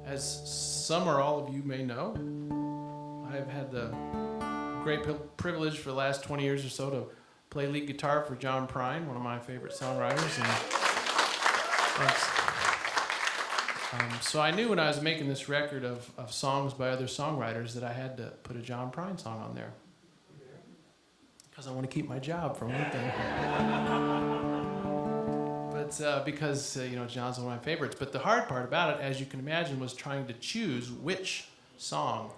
As some or all of you may know, I've had the great privilege for the last 20 years or so to play lead guitar for John Prine, one of my favorite songwriters. So I knew when I was making this record of songs by other songwriters that I had to put a John Prine song on there. Because I want to keep my job, for one thing. But because, John's one of my favorites. But the hard part about it, as you can imagine, was trying to choose which song.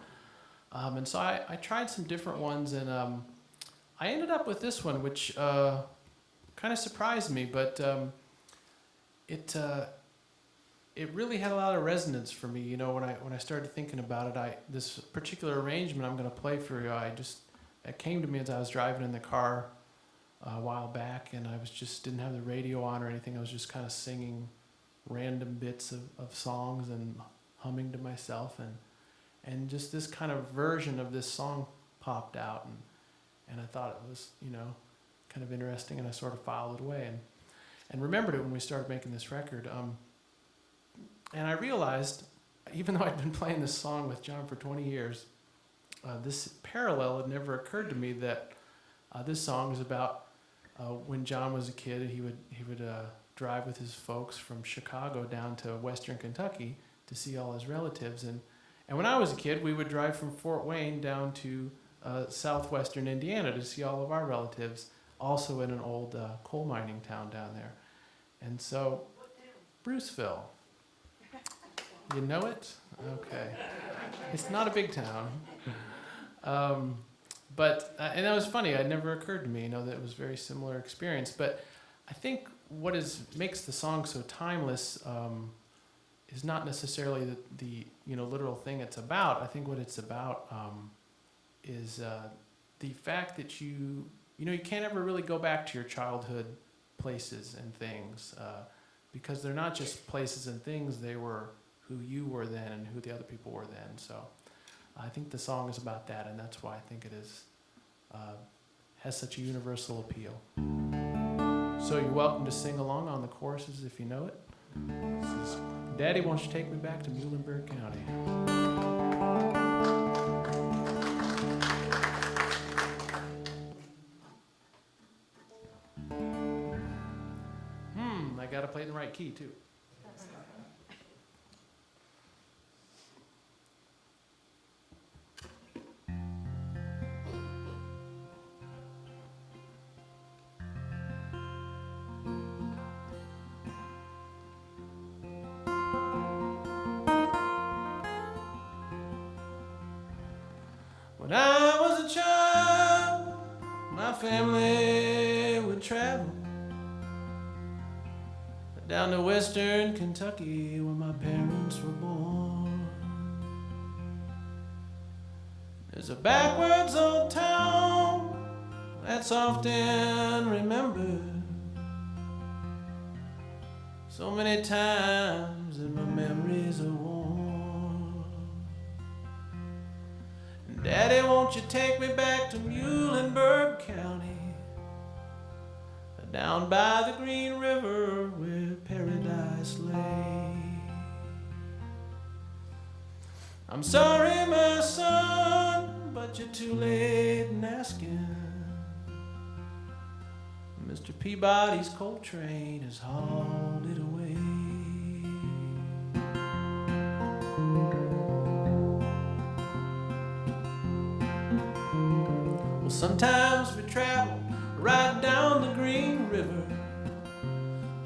And so I tried some different ones, and I ended up with this one, which kind of surprised me, but it really had a lot of resonance for me. When I started thinking about it, this particular arrangement I'm going to play for you, it came to me as I was driving in the car a while back, and I didn't have the radio on or anything. I was just kind of singing random bits of songs and humming to myself, and just this kind of version of this song popped out, and I thought it was kind of interesting, and I sort of filed it away and remembered it when we started making this record. And I realized, even though I'd been playing this song with John for 20 years, this parallel had never occurred to me that this song is about when John was a kid. He would drive with his folks from Chicago down to Western Kentucky to see all his relatives, and when I was a kid, we would drive from Fort Wayne down to southwestern Indiana to see all of our relatives, also in an old coal mining town down there. And so, Bruceville. You know it? Okay. It's not a big town. But and that was funny. It never occurred to me, that it was a very similar experience. But I think what makes the song so timeless is not necessarily the literal thing it's about. I think what it's about is the fact that you can't ever really go back to your childhood places and things because they're not just places and things. They were who you were then and who the other people were then. So I think the song is about that, and that's why I think it has such a universal appeal. So you're welcome to sing along on the choruses if you know it. This is Daddy Wants to Take Me Back to Muhlenberg County. I gotta play in the right key too. When I was a child, my family would travel down to Western Kentucky where my parents were born. There's a backwards old town that's often remembered, so many times that my memories are worn. And Daddy, won't you take me back to Muhlenberg County, down by the Green River where paradise lay. I'm sorry, my son, but you're too late in asking. Mr. Peabody's coal train has hauled it away. Well, sometimes we travel right down the Green River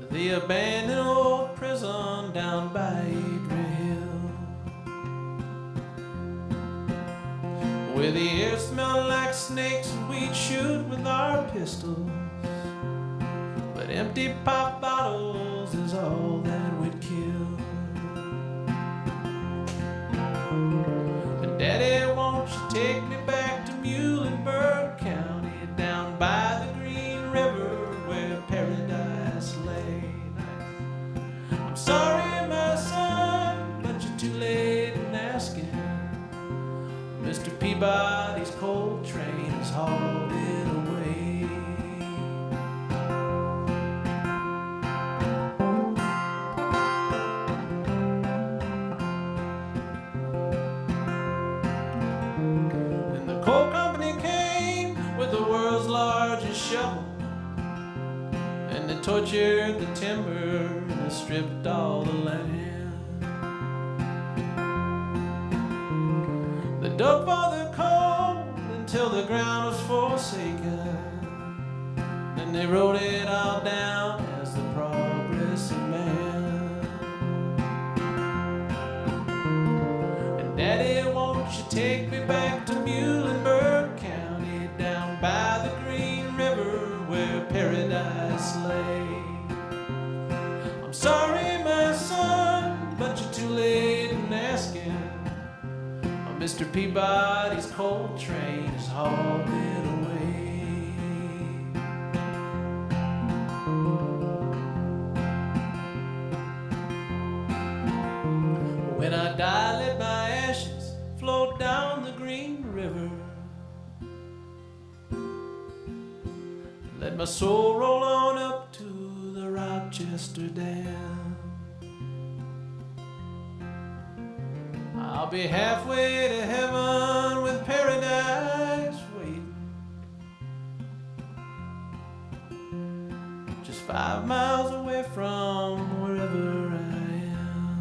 to the abandoned old prison down by Adria Hill, where the air smelled like snakes and we'd shoot with our pistols, but empty pop bottles is all that would kill. And Daddy, won't you take me back to Muhlenberg County, down by the Green River where paradise lay. I'm sorry, my son, but you're too late in asking. Mr. Peabody's coal train has hauled it away. a shovel, and they tortured the timber, and they stripped all the land. They dug for the coal until the ground was forsaken. Then they wrote it all down as the progress of man. And Daddy, won't you take me back to Muhlenberg County, down by the Green River where paradise lay? I'm sorry, my son, but you're too late in asking. Mr. Peabody's coal train is hauled it away. When I die, let my ashes float down the Green River. Let my soul roll on up to the Rochester Dam. I'll be halfway to heaven with paradise waiting, just 5 miles away from wherever I am.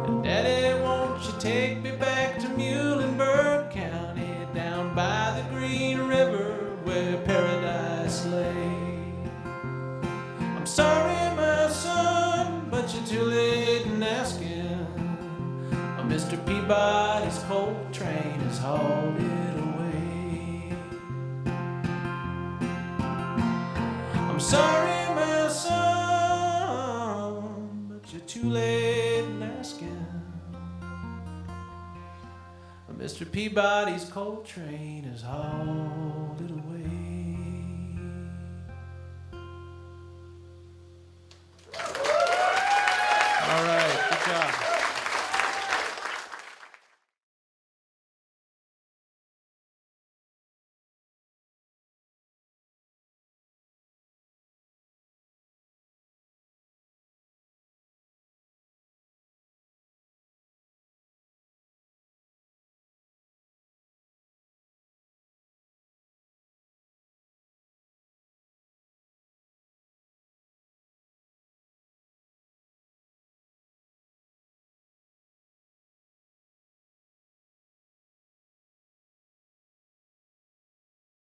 And Daddy, won't you take me back to Muhlenberg County, down by the Green River where paradise lay? I'm sorry, my son, but you're too late in asking. Mr. Peabody's coal train has hauled it away. I'm sorry, my son, but you're too late in asking. Mr. Peabody's coal train has hauled it away.